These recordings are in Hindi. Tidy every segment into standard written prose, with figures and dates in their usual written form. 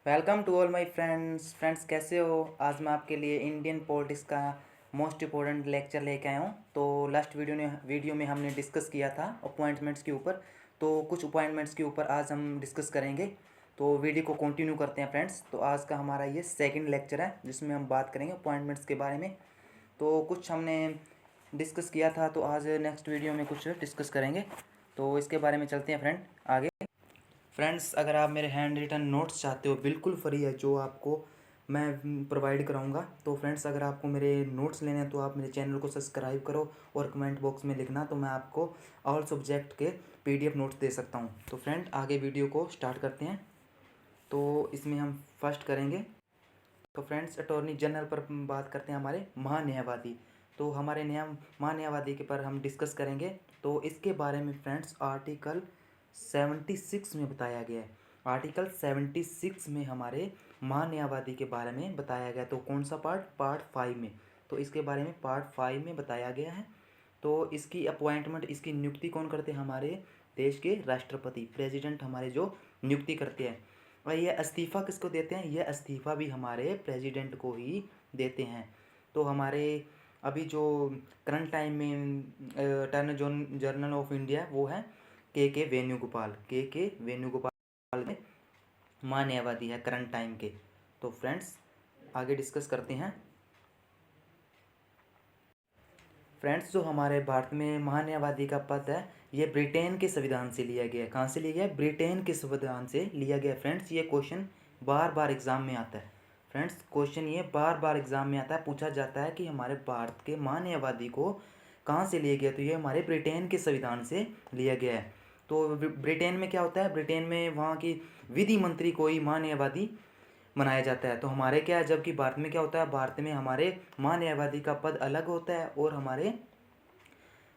Welcome to all my friends कैसे हो। आज मैं आपके लिए इंडियन पॉलिटिक्स का मोस्ट इम्पोर्टेंट लेक्चर लेके आया हूँ। तो लास्ट वीडियो में हमने डिस्कस किया था अपॉइंटमेंट्स के ऊपर। तो कुछ अपॉइंटमेंट्स के ऊपर आज हम डिस्कस करेंगे। तो वीडियो को कंटिन्यू करते हैं फ्रेंड्स। तो आज का हमारा ये सेकंड लेक्चर है जिसमें हम बात करेंगे अपॉइंटमेंट्स के बारे में। तो कुछ हमने डिस्कस किया था, तो आज नेक्स्ट वीडियो में कुछ डिस्कस करेंगे। तो इसके बारे में चलते हैं फ्रेंड आगे। फ्रेंड्स, अगर आप मेरे हैंड रिटन नोट्स चाहते हो, बिल्कुल फ्री है, जो आपको मैं प्रोवाइड कराऊंगा। तो फ्रेंड्स, अगर आपको मेरे नोट्स लेने हैं तो आप मेरे चैनल को सब्सक्राइब करो और कमेंट बॉक्स में लिखना, तो मैं आपको ऑल सब्जेक्ट के पीडीएफ नोट्स दे सकता हूं। तो फ्रेंड, आगे वीडियो को स्टार्ट करते हैं। तो इसमें हम फर्स्ट करेंगे। तो फ्रेंड्स, अटॉर्नी जनरल पर बात करते हैं, हमारे महान्यायवादी। तो हमारे महान्यायवादी के पर हम डिस्कस करेंगे। तो इसके बारे में फ्रेंड्स आर्टिकल 76 में बताया गया है। आर्टिकल 76 में हमारे महान्यायवादी के बारे में बताया गया। तो कौन सा पार्ट 5 में। तो इसके बारे में पार्ट 5 में बताया गया है। तो इसकी अपॉइंटमेंट, इसकी नियुक्ति कौन करते हैं? हमारे देश के राष्ट्रपति, प्रेसिडेंट हमारे जो नियुक्ति करते हैं। और ये इस्तीफ़ा किसको देते हैं? ये इस्तीफ़ा भी हमारे प्रेसिडेंट को ही देते हैं। तो हमारे अभी जो करंट टाइम में अटॉर्नी जनरल ऑफ इंडिया वो है के वेणुगोपाल। के वेणुगोपाल में महान्यायवादी है करंट टाइम के। तो फ्रेंड्स, आगे डिस्कस करते हैं। फ्रेंड्स, जो हमारे भारत में महान्यायवादी का पद है, ये ब्रिटेन के संविधान से लिया गया है। कहाँ से लिया गया? ब्रिटेन के संविधान से लिया गया। फ्रेंड्स, ये क्वेश्चन बार बार एग्जाम में आता है। फ्रेंड्स, क्वेश्चन ये बार बार एग्जाम में आता है, पूछा जाता है कि हमारे भारत के महान्यायवादी को कहाँ से लिया गया? तो ये हमारे ब्रिटेन के संविधान से लिया गया है। तो ब्रिटेन में क्या होता है? ब्रिटेन में वहाँ की विधि मंत्री को ही महान्यायवादी मनाया जाता है। तो हमारे क्या है, जबकि भारत में क्या होता है? भारत में हमारे महान्यायवादी का पद अलग होता है और हमारे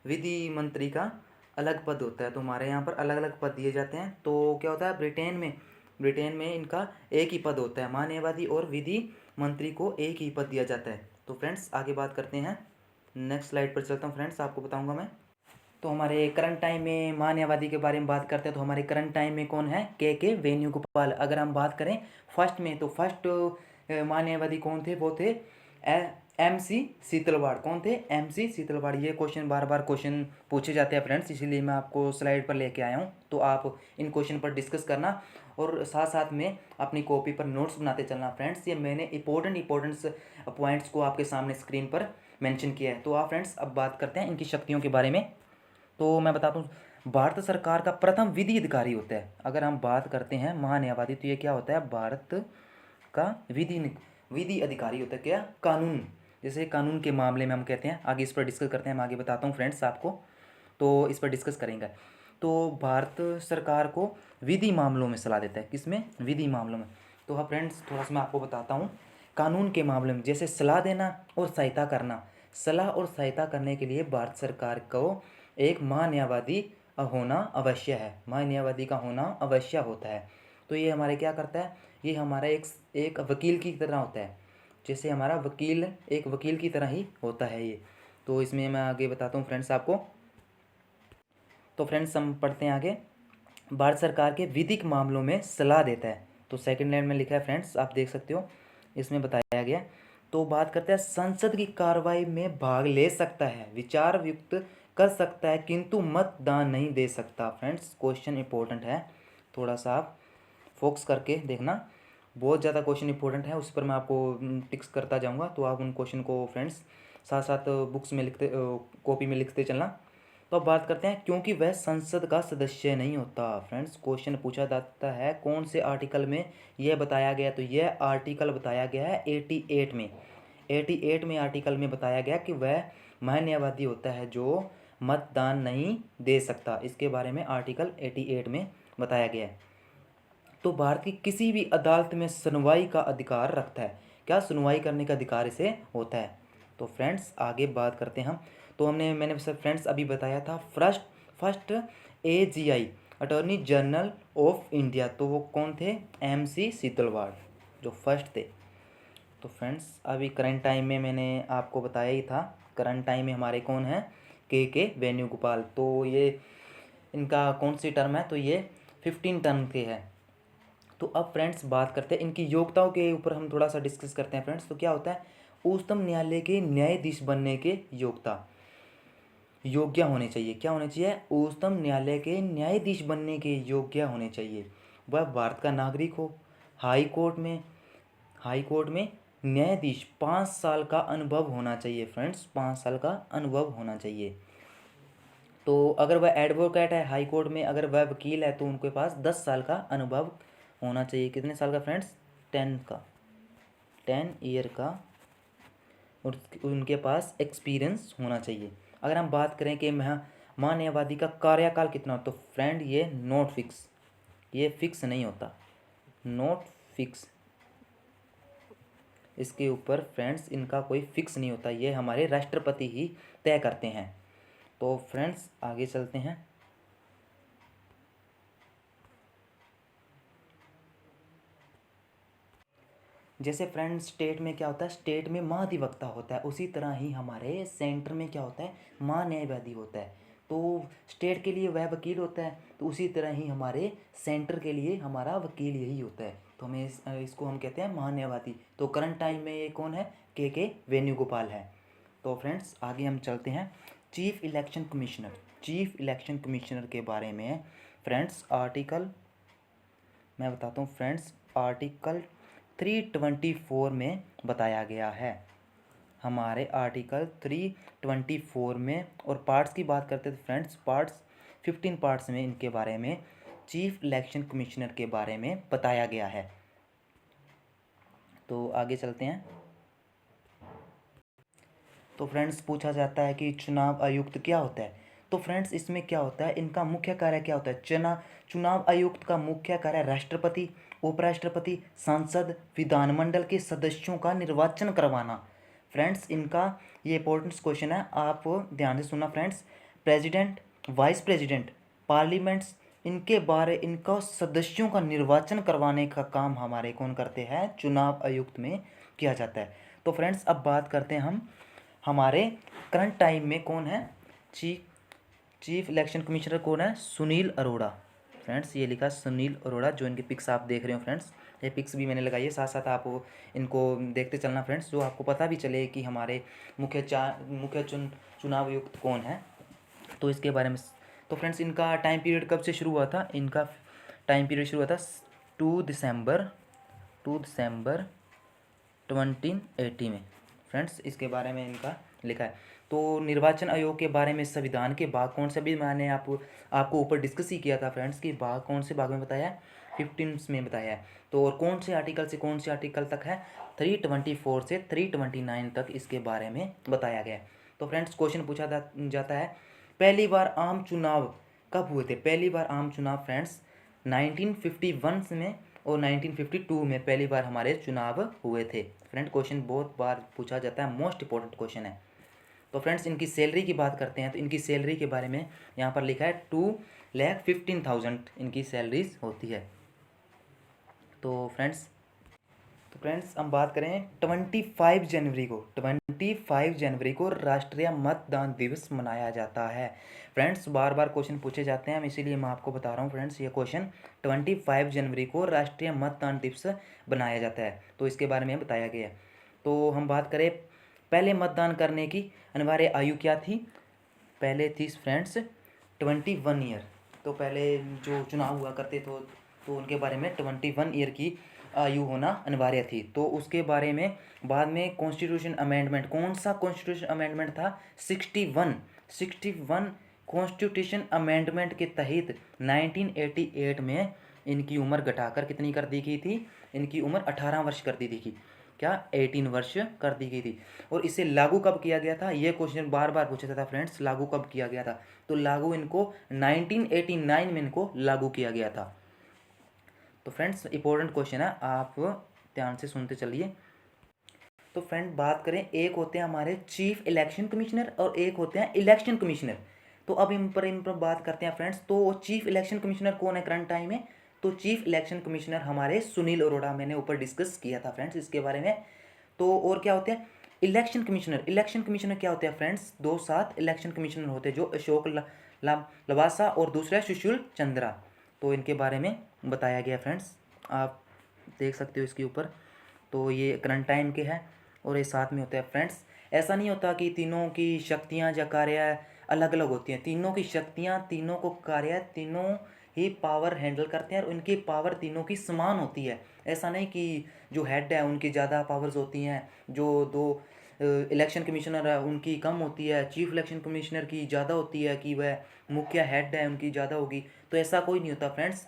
विधि मंत्री का अलग पद होता है। तो हमारे यहाँ पर अलग अलग पद दिए जाते हैं। तो क्या होता है? ब्रिटेन में इनका एक ही पद होता है, महान्यायवादी और विधि मंत्री को एक ही पद दिया जाता है। तो फ्रेंड्स, आगे बात करते हैं। नेक्स्ट स्लाइड पर चलता हूँ फ्रेंड्स, आपको बताऊँगा मैं। तो हमारे करंट टाइम में महान्यायवादी के बारे में बात करते हैं। तो हमारे करंट टाइम में कौन है? के वेणुगोपाल। अगर हम बात करें फर्स्ट में, तो फर्स्ट महान्यायवादी कौन थे? वो थे MC शीतलवाड़। कौन थे? MC शीतलवाड़। ये क्वेश्चन बार बार क्वेश्चन पूछे जाते हैं फ्रेंड्स, इसीलिए मैं आपको स्लाइड पर लेके आया हूँ। तो आप इन क्वेश्चन पर डिस्कस करना और साथ साथ में अपनी कॉपी पर नोट्स बनाते चलना फ्रेंड्स। ये मैंने इंपॉर्टेंट पॉइंट्स को आपके सामने स्क्रीन पर मेंशन किया है। तो आप फ्रेंड्स, अब बात करते हैं इनकी शक्तियों के बारे में। तो मैं बताता हूँ, भारत सरकार का प्रथम विधि अधिकारी होता है। अगर हम बात करते हैं महान्यायवादी, तो ये क्या होता है? भारत का विधि अधिकारी होता है। क्या? कानून, जैसे कानून के मामले में हम कहते हैं। आगे इस पर डिस्कस करते हैं, मैं आगे बताता हूँ फ्रेंड्स आपको। तो इस पर डिस्कस करेंगे। तो भारत सरकार को विधि मामलों में सलाह देता है। किसमें? विधि मामलों में। तो हाँ फ्रेंड्स, थोड़ा सा मैं आपको बताता हूँ। कानून के मामले में जैसे सलाह देना और सहायता करना। सलाह और सहायता करने के लिए भारत सरकार को एक महान्यायवादी होना अवश्य है। महान्यायवादी का होना अवश्य होता है। तो ये हमारे क्या करता है? ये हमारा एक वकील की तरह होता है। जैसे हमारा वकील एक वकील की तरह ही होता है ये। तो इसमें मैं आगे बताता हूँ फ्रेंड्स आपको। तो फ्रेंड्स, हम पढ़ते हैं आगे। भारत सरकार के विधिक मामलों में सलाह देता है। तो सेकंड लाइन में लिखा है फ्रेंड्स, आप देख सकते हो, इसमें बताया गया। तो बात करते हैं, संसद की कार्रवाई में भाग ले सकता है, विचार व्यक्त कर सकता है, किंतु मतदान नहीं दे सकता। फ्रेंड्स, क्वेश्चन इंपॉर्टेंट है, थोड़ा सा आप फोकस करके देखना। बहुत ज़्यादा क्वेश्चन इंपॉर्टेंट है, उस पर मैं आपको टिक्स करता जाऊँगा। तो आप उन क्वेश्चन को फ्रेंड्स साथ साथ बुक्स में लिखते, कॉपी में लिखते चलना। तो अब बात करते हैं, क्योंकि वह संसद का सदस्य नहीं होता। फ्रेंड्स, क्वेश्चन पूछा जाता है कौन से आर्टिकल में यह बताया गया? तो यह आर्टिकल बताया गया है 88 में। 88 में आर्टिकल में बताया गया कि वह महान्यायवादी होता है जो मतदान नहीं दे सकता। इसके बारे में आर्टिकल 88 में बताया गया है। तो भारत की किसी भी अदालत में सुनवाई का अधिकार रखता है। क्या? सुनवाई करने का अधिकार इसे होता है। तो फ्रेंड्स, आगे बात करते हैं हम। तो मैंने फ्रेंड्स अभी बताया था first AGI attorney general of India. तो वो कौन थे? MC शीतलवाड़, जो फर्स्ट थे। तो फ्रेंड्स, अभी करंट टाइम में मैंने आपको बताया ही था। करंट टाइम में हमारे कौन है? के वेणुगोपाल। तो ये इनका कौन सी टर्म है? तो ये 15 टर्म के है। तो अब फ्रेंड्स बात करते हैं इनकी योग्यताओं के ऊपर, हम थोड़ा सा डिस्कस करते हैं फ्रेंड्स। तो क्या होता है, उच्चतम न्यायालय के न्यायाधीश बनने के योग्यता, योग्य होने चाहिए। क्या होने चाहिए, उच्चतम न्यायालय के न्यायाधीश बनने के योग्य होने चाहिए। वह भारत का नागरिक हो। हाई कोर्ट में न्यायाधीश 5 साल का अनुभव होना चाहिए फ्रेंड्स, 5 साल का अनुभव होना चाहिए। तो अगर वह एडवोकेट है हाई कोर्ट में, अगर वह वकील है, तो उनके पास 10 साल का अनुभव होना चाहिए। कितने साल का फ्रेंड्स, 10 ईयर का, और उनके पास एक्सपीरियंस होना चाहिए। अगर हम बात करें कि महान्यायवादी का कार्यकाल कितना हो, तो फ्रेंड ये नॉट फिक्स, ये फिक्स नहीं होता, नॉट फिक्स। इसके ऊपर फ्रेंड्स इनका कोई फिक्स नहीं होता, ये हमारे राष्ट्रपति ही तय करते हैं। तो फ्रेंड्स आगे चलते हैं। जैसे फ्रेंड्स स्टेट में क्या होता है, स्टेट में महाधिवक्ता होता है, उसी तरह ही हमारे सेंटर में क्या होता है, महान्यायवादी होता है। तो स्टेट के लिए वह वकील होता है, तो उसी तरह ही हमारे सेंटर के लिए हमारा वकील यही होता है। तो हमें इसको हम कहते हैं महान्यायवादी। तो करंट टाइम में ये कौन है, के वेणुगोपाल है। तो फ्रेंड्स आगे हम चलते हैं। Chief election commissioner, chief election commissioner के बारे में फ्रेंड्स आर्टिकल मैं बताता हूँ फ्रेंड्स, आर्टिकल 324 में बताया गया है, हमारे आर्टिकल 324 में। और पार्ट्स की बात करते हैं तो फ्रेंड्स पार्ट्स 15 पार्ट्स में इनके बारे में, चीफ इलेक्शन कमिश्नर के बारे में बताया गया है। तो आगे चलते हैं। तो फ्रेंड्स पूछा जाता है कि चुनाव आयुक्त क्या होता है। तो फ्रेंड्स इसमें क्या होता है, इनका मुख्य कार्य क्या होता है, चुनाव आयुक्त का मुख्य कार्य राष्ट्रपति, उपराष्ट्रपति, सांसद, विधानमंडल के सदस्यों का निर्वाचन करवाना। फ्रेंड्स इनका ये इंपॉर्टेंट क्वेश्चन है, आप ध्यान से सुनना friends. President, vice president, parliaments, इनका सदस्यों का निर्वाचन करवाने का काम हमारे कौन करते हैं, चुनाव आयुक्त में किया जाता है। तो फ्रेंड्स अब बात करते हैं हम हमारे करंट टाइम में कौन है, चीफ इलेक्शन कमिश्नर कौन है, सुनील अरोड़ा। फ्रेंड्स ये लिखा सुनील अरोड़ा, जो इनकी पिक्स आप देख रहे हो फ्रेंड्स, ये पिक्स भी मैंने लगाई है, साथ साथ आप इनको देखते चलना फ्रेंड्स, जो आपको पता भी चले कि हमारे चुनाव आयुक्त कौन है, तो इसके बारे में। तो फ्रेंड्स इनका टाइम पीरियड कब से शुरू हुआ था, इनका टाइम पीरियड शुरू हुआ था 2 दिसंबर 2080 में। फ्रेंड्स इसके बारे में इनका लिखा है। तो निर्वाचन आयोग के बारे में संविधान के भाग कौन से, भी मैंने आपको ऊपर डिस्कस ही किया था फ्रेंड्स कि भाग कौन से भाग में बताया है, 15 में बताया है। तो और कौन से आर्टिकल से कौन से आर्टिकल तक है, 324 से 329 तक इसके बारे में बताया गया है। तो फ्रेंड्स क्वेश्चन पूछा जाता है, पहली बार आम चुनाव कब हुए थे। पहली बार आम चुनाव फ्रेंड्स 1951 में और 1952 में पहली बार हमारे चुनाव हुए थे। फ्रेंड क्वेश्चन बहुत बार पूछा जाता है, मोस्ट इंपॉर्टेंट क्वेश्चन है। तो फ्रेंड्स इनकी सैलरी की बात करते हैं, तो इनकी सैलरी के बारे में यहाँ पर लिखा है 2,15,000 इनकी सैलरीज होती है। तो फ्रेंड्स हम बात करें 25 जनवरी को राष्ट्रीय मतदान दिवस मनाया जाता है। फ्रेंड्स बार बार क्वेश्चन पूछे जाते हैं, इसीलिए मैं आपको बता रहा हूँ फ्रेंड्स, ये क्वेश्चन 25 जनवरी को राष्ट्रीय मतदान दिवस बनाया जाता है, तो इसके बारे में बताया गया है। तो हम बात करें पहले मतदान करने की अनिवार्य आयु क्या थी, पहले थी फ्रेंड्स 21 ईयर। तो पहले जो चुनाव हुआ करते तो उनके बारे में 21 ईयर की आयु होना अनिवार्य थी। तो उसके बारे में बाद में कॉन्स्टिट्यूशन अमेंडमेंट, कौन सा कॉन्स्टिट्यूशन अमेंडमेंट था, 61 कॉन्स्टिट्यूशन अमेंडमेंट के तहत 1988 में इनकी उम्र घटाकर कितनी कर दी गई थी, इनकी उम्र 18 वर्ष कर दी थी, क्या 18 वर्ष कर दी गई थी। और इसे लागू कब किया गया था, ये क्वेश्चन बार बार पूछा था फ्रेंड्स, लागू कब किया गया था। तो लागू इनको 1989 में इनको लागू किया गया था। तो फ्रेंड्स इंपॉर्टेंट क्वेश्चन है, आप ध्यान से सुनते चलिए। तो फ्रेंड बात करें, एक होते हैं हमारे चीफ इलेक्शन कमिश्नर और एक होते हैं इलेक्शन कमिश्नर। तो अब इन पर बात करते हैं फ्रेंड्स। तो चीफ इलेक्शन कमिश्नर कौन है करंट टाइम में, तो चीफ इलेक्शन कमिश्नर हमारे सुनील अरोड़ा, मैंने ऊपर डिस्कस किया था फ्रेंड्स इसके बारे में। तो और क्या होते हैं इलेक्शन कमिश्नर, इलेक्शन कमिश्नर क्या होते हैं फ्रेंड्स, 2 इलेक्शन कमिश्नर होते हैं, जो अशोक लवासा और दूसरा सुशील चंद्रा। तो इनके बारे में बताया गया फ्रेंड्स। आप देख सकते हो इसके ऊपर। तो ये करंट टाइम के हैं और ये साथ में होता है फ्रेंड्स। ऐसा नहीं होता कि तीनों की शक्तियाँ या कार्य अलग अलग होती हैं। तीनों की शक्तियाँ, तीनों को कार्य, तीनों ही पावर हैंडल करते हैं और उनकी पावर तीनों की समान होती है। ऐसा नहीं कि जो हेड है उनकी ज़्यादा पावर्स होती हैं, जो दो इलेक्शन कमिश्नर है उनकी कम होती है, चीफ इलेक्शन कमिश्नर की ज़्यादा होती है कि वह मुख्य हेड है उनकी ज़्यादा होगी। तो ऐसा कोई नहीं होता फ्रेंड्स,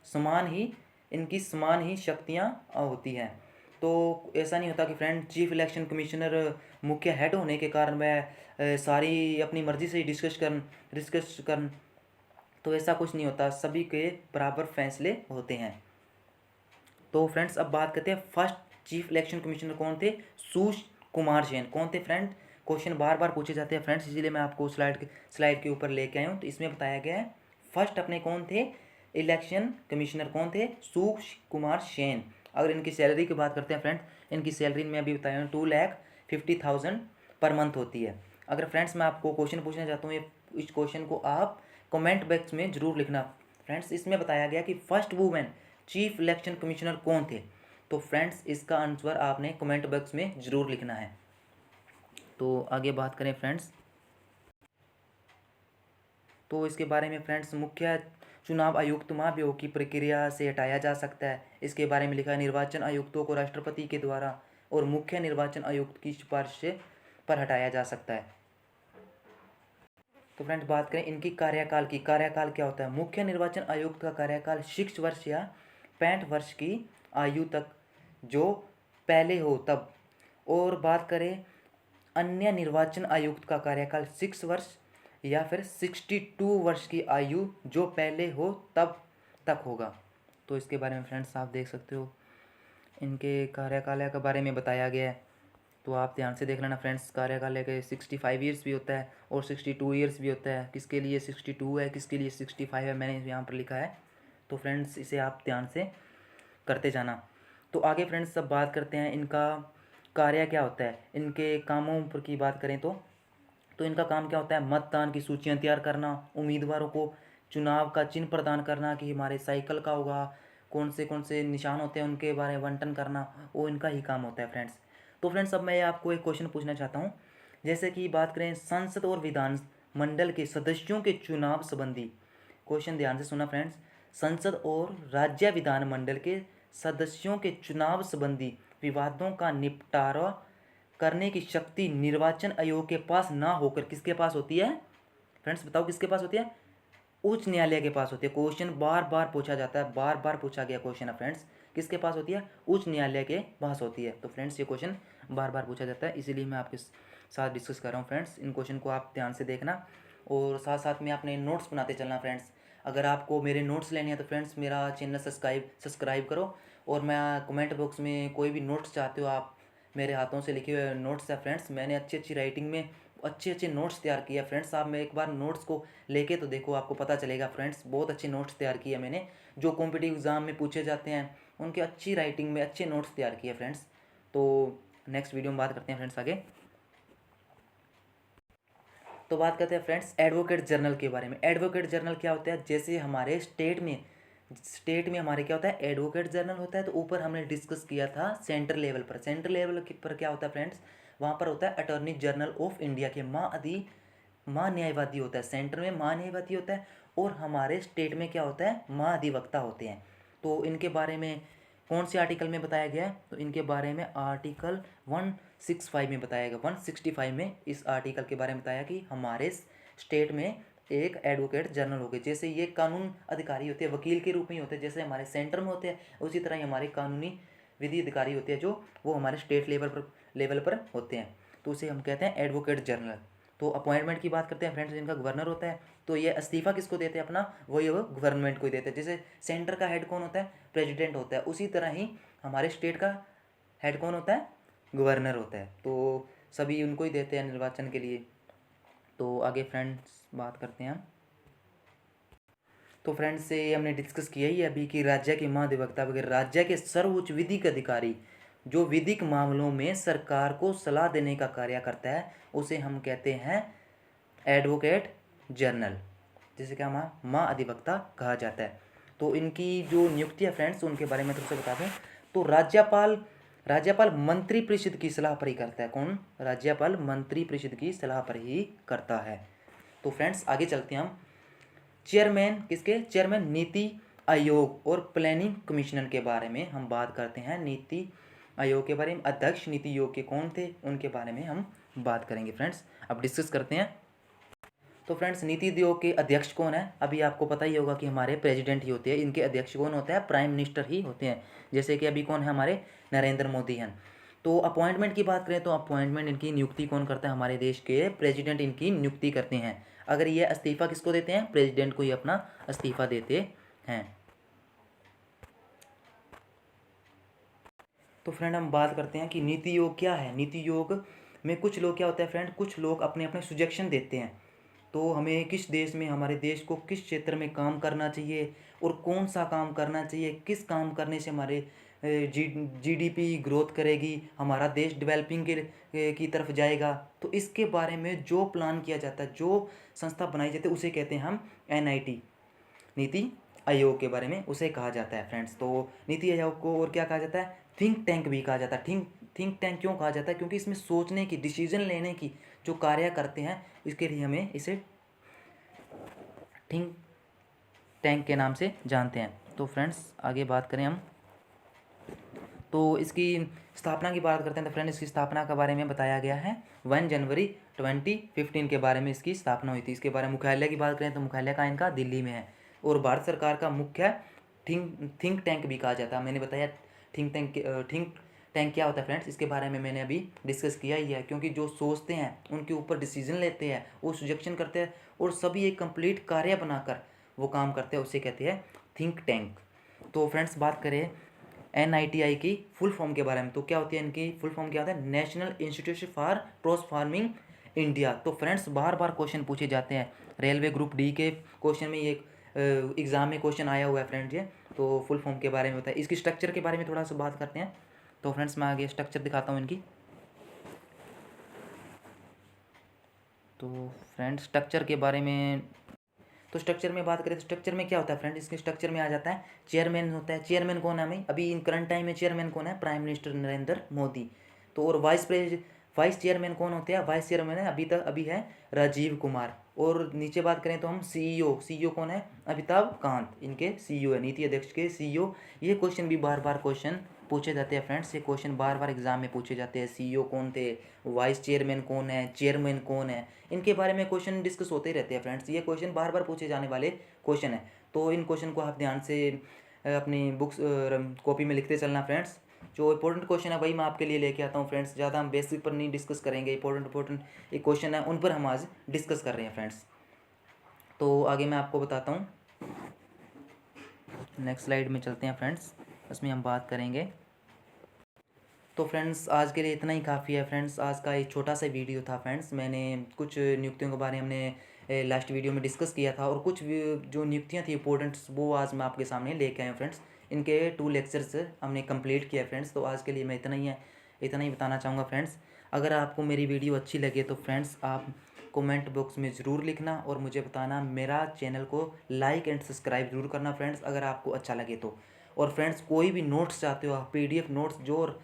समान ही इनकी समान ही शक्तियाँ होती हैं। तो ऐसा नहीं होता कि फ्रेंड चीफ इलेक्शन कमिश्नर मुख्य हेड होने के कारण वह सारी अपनी मर्ज़ी से ही डिस्कस कर तो ऐसा कुछ नहीं होता, सभी के बराबर फैसले होते हैं। तो फ्रेंड्स अब बात करते हैं फर्स्ट चीफ इलेक्शन कमिश्नर कौन थे? सुश कुमार जैन। कौन थे फ्रेंड? क्वेश्चन बार बार पूछे जाते हैं फ्रेंड्स, इसीलिए मैं आपको स्लाइड के ऊपर लेके आया हूँ। तो इसमें बताया गया है फर्स्ट अपने कौन थे इलेक्शन कमिश्नर, कौन थे? सुश कुमार जैन। अगर इनकी सैलरी की बात करते हैं फ्रेंड्स, इनकी सैलरी मैं अभी बताया हूँ 2,50,000 पर मंथ होती है। अगर फ्रेंड्स मैं आपको क्वेश्चन पूछना चाहता हूँ, इस क्वेश्चन को आप कमेंट बॉक्स में ज़रूर लिखना फ्रेंड्स। इसमें बताया गया कि first women chief election commissioner कौन थे? तो फ्रेंड्स इसका आंसर आपने कमेंट बॉक्स में ज़रूर लिखना है। तो आगे बात करें फ्रेंड्स, तो इसके बारे में फ्रेंड्स, मुख्य चुनाव आयुक्त महाभियोग की प्रक्रिया से हटाया जा सकता है। इसके बारे में लिखा है निर्वाचन आयुक्तों को राष्ट्रपति के द्वारा और मुख्य निर्वाचन आयुक्त की सिफारिश पर हटाया जा सकता है। तो फ्रेंड्स बात करें इनकी कार्यकाल की, कार्यकाल क्या होता है? मुख्य निर्वाचन आयुक्त का कार्यकाल 6 वर्ष या 65 वर्ष की आयु तक जो पहले हो तब। और बात करें अन्य निर्वाचन आयुक्त का कार्यकाल 6 वर्ष या फिर 62 वर्ष की आयु जो पहले हो तब तक होगा। तो इसके बारे में फ्रेंड्स आप देख सकते हो, इनके कार्यकाल के बारे में बताया गया है। तो आप ध्यान से देख लेना फ्रेंड्स, कार्यकाल के 65 ईयर्स भी होता है और 62 ईयर्स भी होता है। किसके लिए 62 है, किसके लिए 65 है, मैंने यहाँ पर लिखा है। तो फ्रेंड्स इसे आप ध्यान से करते जाना। तो आगे फ्रेंड्स सब बात करते हैं इनका कार्य क्या होता है। इनके कामों पर की बात करें तो इनका काम क्या होता है? मतदान की सूचियाँ तैयार करना, उम्मीदवारों को चुनाव का चिन्ह प्रदान करना कि हमारे साइकिल का होगा, कौन से निशान होते हैं उनके बारे में आवंटन करना, वो इनका ही काम होता है फ्रेंड्स। तो फ्रेंड्स अब मैं आपको एक क्वेश्चन पूछना चाहता हूँ, जैसे कि बात करें संसद और विधान मंडल के सदस्यों के चुनाव संबंधी। क्वेश्चन ध्यान से सुना फ्रेंड्स, संसद और राज्य विधान मंडल के सदस्यों के चुनाव संबंधी विवादों का निपटारा करने की शक्ति निर्वाचन आयोग के पास ना होकर किसके पास होती है? फ्रेंड्स बताओ किसके पास होती है? उच्च न्यायालय के पास होती है। क्वेश्चन बार बार पूछा जाता है, बार बार पूछा गया क्वेश्चन है फ्रेंड्स, किसके पास होती है? उच्च न्यायालय के पास होती है। तो फ्रेंड्स ये क्वेश्चन बार बार पूछा जाता है, इसीलिए मैं आपके साथ डिस्कस कर रहा हूँ फ्रेंड्स। इन क्वेश्चन को आप ध्यान से देखना और साथ साथ में अपने नोट्स बनाते चलना फ्रेंड्स। अगर आपको मेरे नोट्स लेने हैं तो फ्रेंड्स मेरा चैनल सब्सक्राइब करो और मैं कमेंट बॉक्स में कोई भी नोट्स चाहते हो आप, मेरे हाथों से लिखे हुए नोट्स है फ्रेंड्स, मैंने अच्छी राइटिंग में अच्छे नोट्स तैयार किए फ्रेंड्स। आप मैं एक बार नोट्स को लेके तो देखो, आपको पता चलेगा फ्रेंड्स, बहुत अच्छे नोट्स तैयार किए मैंने, जो कॉम्पिटिटिव एग्जाम में पूछे जाते हैं उनके अच्छी राइटिंग में अच्छे नोट्स तैयार किए फ्रेंड्स। तो नेक्स्ट वीडियो में बात करते हैं फ्रेंड्स आगे। तो बात करते हैं फ्रेंड्स एडवोकेट जनरल के बारे में। एडवोकेट जनरल क्या होता है? जैसे हमारे स्टेट में हमारे क्या होता है? एडवोकेट जनरल होता है। तो ऊपर हमने डिस्कस किया था सेंट्रल लेवल पर। सेंट्रल लेवल पर क्या होता है फ्रेंड्स? वहाँ पर होता है अटॉर्नी जनरल ऑफ इंडिया के महान्यायवादी होता है। सेंटर में महान्यायवादी होता है और हमारे स्टेट में क्या होता है? महाधिवक्ता होते हैं। तो इनके बारे में कौन से आर्टिकल में बताया गया है? तो इनके बारे में आर्टिकल 165 में बताया गया। 165 में इस आर्टिकल के बारे में बताया कि हमारे स्टेट में एक एडवोकेट जनरल हो गए। जैसे ये कानून अधिकारी होते हैं, वकील के रूप में ही होते हैं, जैसे हमारे सेंटर में होते हैं, उसी तरह ही हमारे कानूनी विधि अधिकारी होते हैं जो वो हमारे स्टेट लेवल पर होते हैं। तो उसे हम कहते हैं एडवोकेट जनरल। तो अपॉइंटमेंट की बात करते हैं फ्रेंड्स, इनका गवर्नर होता है। तो ये इस्तीफा किसको देते हैं? अपना वही वो गवर्नमेंट को ही देते हैं। जैसे सेंटर का हेड कौन होता है? प्रेसिडेंट होता है। उसी तरह ही हमारे स्टेट का हेड कौन होता है? गवर्नर होता है। तो सभी उनको ही देते हैं निर्वाचन के लिए। तो आगे फ्रेंड्स बात करते हैं हम। तो फ्रेंड्स से हमने डिस्कस किया ही अभी कि राज्य के महाधिवक्ता वगैरह राज्य के सर्वोच्च विधिक अधिकारी जो विधिक मामलों में सरकार को सलाह देने का कार्य करता है, उसे हम कहते हैं एडवोकेट जनरल, जिसे क्या महाधिवक्ता कहा जाता है। तो इनकी जो नियुक्ति है फ्रेंड्स उनके बारे में तुमसे बता दें। तो राज्यपाल मंत्री परिषद की सलाह पर ही करता है। कौन? राज्यपाल मंत्री परिषद की सलाह पर ही करता है। तो फ्रेंड्स आगे चलते हैं हम। चेयरमैन किसके? चेयरमैन नीति आयोग और प्लानिंग कमीशनर के बारे में हम बात करते हैं। नीति आयोग के बारे में अध्यक्ष नीति आयोग के कौन थे उनके बारे में हम बात करेंगे फ्रेंड्स। अब डिस्कस करते हैं। तो फ्रेंड्स नीति आयोग के अध्यक्ष कौन है? अभी आपको पता ही होगा कि हमारे प्रेसिडेंट ही होते हैं। इनके अध्यक्ष कौन होता है? प्राइम मिनिस्टर ही होते हैं। जैसे कि अभी कौन है? हमारे नरेंद्र मोदी हैं। तो अपॉइंटमेंट की बात करें तो अपॉइंटमेंट इनकी नियुक्ति कौन करता है? हमारे देश के प्रेसिडेंट इनकी नियुक्ति करते हैं। अगर ये इस्तीफा किसको देते हैं? प्रेसिडेंट को ही अपना इस्तीफा देते हैं। तो फ्रेंड हम बात करते हैं कि नीति आयोग क्या है। नीति आयोग में कुछ लोग क्या होता है फ्रेंड, कुछ लोग अपने अपने सुजेशन देते हैं। तो हमें किस देश में, हमारे देश को किस क्षेत्र में काम करना चाहिए और कौन सा काम करना चाहिए, किस काम करने से हमारे जीडीपी ग्रोथ करेगी, हमारा देश डेवलपिंग की तरफ जाएगा। तो इसके बारे में जो प्लान किया जाता है, जो संस्था बनाई जाती है उसे कहते हैं हम एनआईटी, नीति आयोग के बारे में उसे कहा जाता है फ्रेंड्स। तो नीति आयोग को और क्या कहा जाता है? थिंक टैंक भी कहा जाता है। थिंक टैंक क्यों कहा जाता है? क्योंकि इसमें सोचने की, डिसीजन लेने की जो कार्य करते हैं, इसके लिए हमें इसे थिंक टैंक के नाम से जानते हैं। तो फ्रेंड्स आगे बात करें हम, तो इसकी स्थापना की बात करते हैं। तो फ्रेंड इसकी स्थापना के बारे में बताया गया है 1 जनवरी 2015 के बारे में इसकी स्थापना हुई थी। इसके बारे में मुख्यालय की बात करें तो मुख्यालय का इनका दिल्ली में है। और भारत सरकार का मुख्य थिंक टैंक भी कहा जाता है। मैंने बताया थिंक टैंक क्या होता है फ्रेंड्स, इसके बारे में मैंने अभी डिस्कस किया ही है। क्योंकि जो सोचते हैं उनके ऊपर डिसीजन लेते हैं, वो सजेशन करते हैं और सभी एक कंप्लीट कार्य बनाकर वो काम करते हैं, उसे कहते हैं थिंक टैंक। तो फ्रेंड्स बात करें एनआईटीआई की फुल फॉर्म के बारे में, तो क्या होती है इनकी फुल फॉर्म? क्या होता है? National institute for transforming India. तो फ्रेंड्स बार बार क्वेश्चन पूछे जाते हैं। रेलवे ग्रुप डी के क्वेश्चन में, ये एग्जाम में क्वेश्चन आया हुआ है फ्रेंड्स ये। तो फुल फॉर्म के बारे में होता है। इसकी स्ट्रक्चर के बारे में थोड़ा सा बात करते हैं। तो फ्रेंड्स मैं आगे स्ट्रक्चर दिखाता हूँ इनकी। तो फ्रेंड्स स्ट्रक्चर के बारे में, तो स्ट्रक्चर में बात करें तो स्ट्रक्चर में क्या होता है फ्रेंड, इसके स्ट्रक्चर में आ जाता है चेयरमैन होता है। चेयरमैन कौन है हमें अभी इन करंट टाइम में? चेयरमैन कौन है? Prime minister Narendra Modi. तो और वाइस चेयरमैन कौन होते हैं? वाइस चेयरमैन है अभी है राजीव कुमार। और नीचे बात करें तो हम सीईओ कौन है? अमिताभ कांत इनके सीईओ है, नीति अध्यक्ष के सीईओ। ये क्वेश्चन भी बार बार क्वेश्चन पूछे जाते हैं फ्रेंड्स। ये क्वेश्चन बार बार एग्जाम में पूछे जाते हैं। सीईओ कौन थे, वाइस चेयरमैन कौन है, चेयरमैन कौन है, इनके बारे में क्वेश्चन डिस्कस होते ही रहते हैं फ्रेंड्स। ये क्वेश्चन बार बार पूछे जाने वाले क्वेश्चन है। तो इन क्वेश्चन को आप ध्यान से अपनी बुक्स कॉपी में लिखते चलना फ्रेंड्स। जो इंपॉर्टेंट क्वेश्चन है वही मैं आपके लिए लेके आता हूँ फ्रेंड्स। ज़्यादा हम बेसिक पर नहीं डिस्कस करेंगे, इंपॉर्टेंट एक क्वेश्चन है उन पर हम आज डिस्कस कर रहे हैं फ्रेंड्स। तो आगे मैं आपको बताता हूँ। नेक्स्ट स्लाइड में चलते हैं फ्रेंड्स, उसमें हम बात करेंगे। तो फ्रेंड्स आज के लिए इतना ही काफ़ी है फ्रेंड्स। आज का एक छोटा सा वीडियो था फ्रेंड्स। मैंने कुछ नियुक्तियों के बारे में हमने लास्ट वीडियो में डिस्कस किया था, और कुछ जो नियुक्तियां थी इंपॉर्टेंट्स वो आज मैं आपके सामने लेके आया हूँ फ्रेंड्स। इनके 2 लेक्चर्स हमने कंप्लीट किया फ्रेंड्स। तो आज के लिए मैं इतना ही बताना चाहूँगा फ्रेंड्स। अगर आपको मेरी वीडियो अच्छी लगे तो फ्रेंड्स आप कमेंट बॉक्स में ज़रूर लिखना और मुझे बताना। मेरा चैनल को लाइक एंड सब्सक्राइब ज़रूर करना फ्रेंड्स अगर आपको अच्छा लगे तो। और फ्रेंड्स कोई भी नोट्स चाहते हो आप, PDF नोट्स जो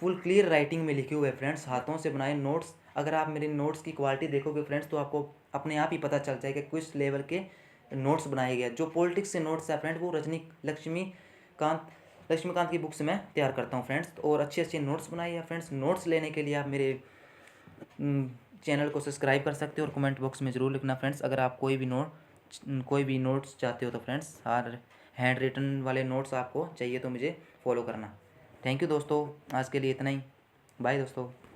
फुल क्लियर राइटिंग में लिखे हुए फ्रेंड्स, हाथों से बनाए नोट्स, अगर आप मेरे नोट्स की क्वालिटी देखोगे फ्रेंड्स तो आपको अपने आप ही पता चल जाएगा किस लेवल के नोट्स बनाए गए। जो पॉलिटिक्स से नोट्स है फ्रेंड वो लक्ष्मीकांत की बुक से मैं तैयार करता हूँ फ्रेंड्स। और अच्छे अच्छे नोट्स बनाए हैं फ्रेंड्स। नोट्स लेने के लिए आप मेरे चैनल को सब्सक्राइब कर सकते हो और कमेंट बॉक्स में ज़रूर लिखना फ्रेंड्स अगर आप कोई भी नोट्स चाहते हो तो फ्रेंड्स। हर हैंड रिटन वाले नोट्स आपको चाहिए तो मुझे फॉलो करना। थैंक यू दोस्तों, आज के लिए इतना ही। बाय दोस्तों।